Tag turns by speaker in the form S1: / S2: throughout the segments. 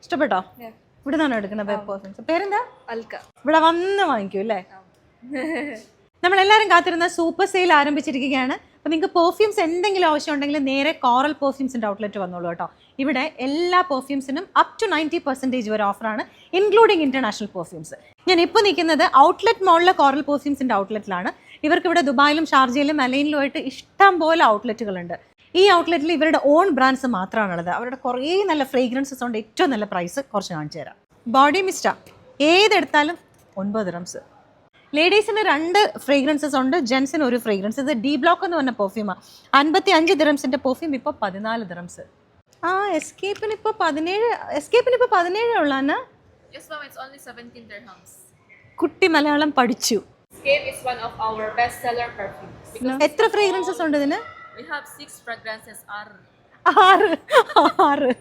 S1: ഇഷ്ടപ്പെട്ടോ? ഇവിടെ നിന്നാണ് എടുക്കുന്നത് വെബ് പെർഫ്യൂംസ്. പേരെന്താ?
S2: അൽക്ക.
S1: ഇവിടെ വന്ന് വാങ്ങിക്കൂ അല്ലേ? നമ്മളെല്ലാവരും കാത്തിരുന്ന സൂപ്പർ സെയിൽ ആരംഭിച്ചിരിക്കുകയാണ്. അപ്പോൾ നിങ്ങൾക്ക് പെർഫ്യൂംസ് എന്തെങ്കിലും ആവശ്യം ഉണ്ടെങ്കിൽ നേരെ കോറൽ പെർഫ്യൂംസിൻ്റെ ഔട്ട്ലെറ്റ് വന്നോളൂ കേട്ടോ. ഇവിടെ എല്ലാ പെർഫ്യൂംസിനും അപ് ടു 90% വരെ ഓഫറാണ്, ഇൻക്ലൂഡിങ് ഇന്റർനാഷണൽ പെർഫ്യൂംസ്. ഞാൻ ഇപ്പോൾ നിൽക്കുന്നത് ഔട്ട്ലെറ്റ് മോളിലെ കോറൽ പെർഫ്യൂംസിൻ്റെ ഔട്ട്ലെറ്റിലാണ്. ഇവർക്ക് ഇവിടെ ദുബായിലും ഷാർജയിലും അലൈനിലും ആയിട്ട് ഇഷ്ടം പോലെ ഔട്ട്ലെറ്റുകളുണ്ട്. ഈ ഔട്ട്ലെറ്റിൽ ഇവരുടെ ഓൺ ബ്രാൻഡ്സ് മാത്രമാണുള്ളത്. അവരുടെ കുറേ നല്ല ഫ്രേഗ്രൻസസ് ഉണ്ട്. ഏറ്റവും നല്ല പ്രൈസ് കുറച്ച് കാണിച്ചു തരാം. ബോഡി മിസ്റ്റാ ഏതെടുത്താലും 9 ദിറംസ്. ലേഡീസിന് 2 ഫ്രേഗ്രൻസസ് ഉണ്ട്, ജെൻസിന് 1 ഫ്രേഗ്രൻസ്. ഇത് ഡി ബ്ലോക്ക് എന്ന് പറഞ്ഞ പെർഫ്യൂമാണ്. 55 ദിറംസിൻ്റെ പെർഫ്യൂം ഇപ്പോൾ 14 ദിറംസ്. ആ എസ്കേപ്പിന് ഇപ്പോൾ 17 ഉള്ളാണ്. കുട്ടി മലയാളം പഠിച്ചു.
S2: Escape is one of our best seller perfumes.
S1: എത്ര ഫ്രേഗ്രൻസസ് ഉണ്ട് ഇതിന്?
S2: We have 6 fragrances.
S1: 6.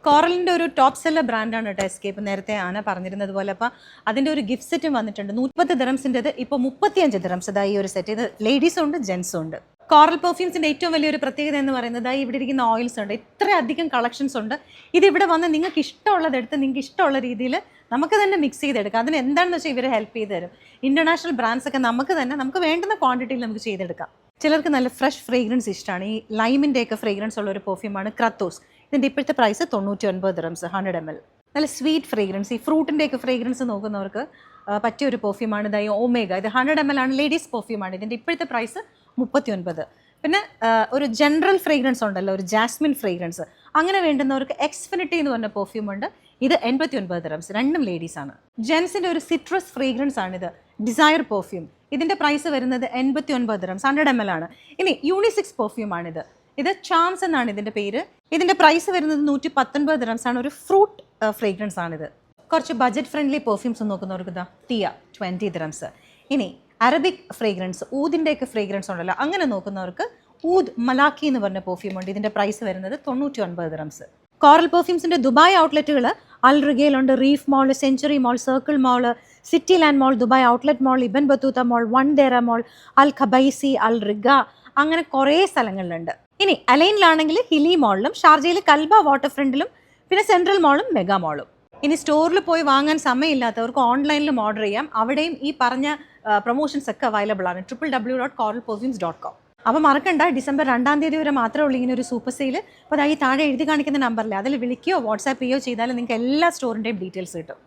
S1: കോറലിൻ്റെ ഒരു ടോപ്പ് സെല്ലർ ബ്രാൻഡാണ് കേട്ടോ എസ്കേപ്പ്. നേരത്തെ ആന പറഞ്ഞിരുന്നത് പോലെ. അപ്പം അതിൻ്റെ ഒരു ഗിഫ്റ്റ് സെറ്റും വന്നിട്ടുണ്ട്. 130 ദിറംസിൻ്റെത് ഇപ്പോൾ 35 ദിറംസ്. ഇതായി ഒരു സെറ്റ്. ഇത് ലേഡീസും ഉണ്ട് ജെൻസും ഉണ്ട്. കോറൽ പെർഫ്യൂംസിൻ്റെ ഏറ്റവും വലിയൊരു പ്രത്യേകത എന്ന് പറയുന്നത് ഇവിടെ ഇരിക്കുന്ന ഓയിൽസ് ഉണ്ട്. ഇത്രയധികം കളക്ഷൻസ് ഉണ്ട്. ഇതിവിടെ വന്ന് നിങ്ങൾക്ക് ഇഷ്ടമുള്ളതെടുത്ത് നിങ്ങൾക്ക് ഇഷ്ടമുള്ള രീതിയിൽ നമുക്ക് തന്നെ മിക്സ് ചെയ്തെടുക്കാം. അതിന് എന്താണെന്ന് വെച്ചാൽ ഇവർ ഹെൽപ്പ് ചെയ്ത് തരും. ഇൻ്റർനാഷണൽ ബ്രാൻഡ്സ് ഒക്കെ നമുക്ക് വേണ്ടുന്ന ക്വാണ്ടിറ്റിയിൽ നമുക്ക് ചെയ്തെടുക്കാം. ചിലർക്ക് നല്ല ഫ്രഷ് ഫ്രേഗ്രൻസ് ഇഷ്ടമാണ്. ഈ ലൈമിൻ്റെയൊക്കെ ഫ്രേഗ്രൻസ് ഉള്ള ഒരു പെർഫ്യൂമാണ് ക്രത്തോസ്. ഇതിൻ്റെ ഇപ്പോഴത്തെ പ്രൈസ് 99 ദിറംസ് 100 ml. നല്ല സ്വീറ്റ് ഫ്രേഗ്രൻസ്, ഈ ഫ്രൂട്ടിൻ്റെയൊക്കെ ഫ്രേഗ്രൻസ് നോക്കുന്നവർക്ക് പറ്റിയ ഒരു പെർഫ്യൂമാണ്. ഇതായി ഒമേഗ. ഇത് 100 ml ആണ്. ലേഡീസ് പെർഫ്യൂമാണ്. ഇതിൻ്റെ ഇപ്പോഴത്തെ പ്രൈസ് 39. പിന്നെ ഒരു ജനറൽ ഫ്രേഗ്രൻസ് ഉണ്ടല്ലോ, ഒരു ജാസ്മിൻ ഫ്രേഗ്രൻസ്, അങ്ങനെ വേണ്ടുന്നവർക്ക് എക്സ്ഫിനിറ്റി എന്ന് പറഞ്ഞ പെർഫ്യൂം ഉണ്ട്. ഇത് 89 ദിറംസ്. രണ്ടും ലേഡീസാണ്. ജെൻസിൻ്റെ ഒരു സിട്രസ് ഫ്രേഗ്രൻസ് ആണിത്, ഡിസയർ പെർഫ്യൂം. ഇതിൻ്റെ പ്രൈസ് വരുന്നത് 89 ദിറംസ് 100 ml ആണ്. ഇനി യൂണിസെക്സ് പെർഫ്യൂമാണിത്. ഇത് ചാംസ് എന്നാണ് ഇതിൻ്റെ പേര്. ഇതിൻ്റെ പ്രൈസ് വരുന്നത് 119 ദിറംസ് ആണ്. ഒരു ഫ്രൂട്ട് ഫ്രേഗ്രൻസ് ആണിത്. കുറച്ച് ബഡ്ജറ്റ് ഫ്രണ്ട്ലി പെർഫ്യൂംസ് നോക്കുന്നവർക്ക് ഇതാ ടിയ 20 ദിറംസ്. ഇനി അറബിക് ഫ്രേഗ്രൻസ്, ഊദിൻ്റെയൊക്കെ ഫ്രേഗ്രൻസ് ഉണ്ടല്ലോ, അങ്ങനെ നോക്കുന്നവർക്ക് ഊദ് മലാക്കി എന്ന് പറഞ്ഞ പെർഫ്യൂം ഉണ്ട്. ഇതിൻ്റെ പ്രൈസ് വരുന്നത് 99 ദിറംസ്. കോറൽ പെർഫ്യൂംസിൻ്റെ ദുബായ് ഔട്ട്ലെറ്റുകൾ അൽ റിഗയിലുണ്ട്, റീഫ് മോൾ, സെഞ്ചുറി മോൾ, സർക്കിൾ മോൾ, സിറ്റി ലാൻഡ് മോൾ, ദുബായ് ഔട്ട്ലെറ്റ് മോൾ, ഇബൻ ബത്തൂത്ത മോൾ, വൺദേറ മോൾ, അൽ ഖബൈസി, അൽ റിഗ, അങ്ങനെ കുറേ സ്ഥലങ്ങളിലുണ്ട്. ഇനി അലൈനിലാണെങ്കിൽ ഹിലി മോളിലും, ഷാർജയിൽ കൽബ വാട്ടർ ഫ്രണ്ടിലും, പിന്നെ സെൻട്രൽ മോളും മെഗാ മോളും. ഇനി സ്റ്റോറിൽ പോയി വാങ്ങാൻ സമയമില്ലാത്തവർക്ക് ഓൺലൈനിലും ഓർഡർ ചെയ്യാം. അവിടെയും ഈ പറഞ്ഞ പ്രൊമോഷൻസ് ഒക്കെ അവൈലബിൾ ആണ്. www.coralperfumes.com. അപ്പോൾ മറക്കണ്ട, ഡിസംബർ 2 തീയതി വരെ മാത്രമേ ഉള്ളൂ ഇങ്ങനെ ഒരു സൂപ്പർ സെയിൽ. അപ്പോൾ അതായത് താഴെ എഴുതി കാണിക്കുന്ന നമ്പറിൽ അതിൽ വിളിക്കുകയോ വാട്സാപ്പ് ചെയ്യുകയോ ചെയ്താൽ നിങ്ങൾക്ക് എല്ലാ സ്റ്റോറിൻ്റെയും ഡീറ്റെയിൽസ് കിട്ടും.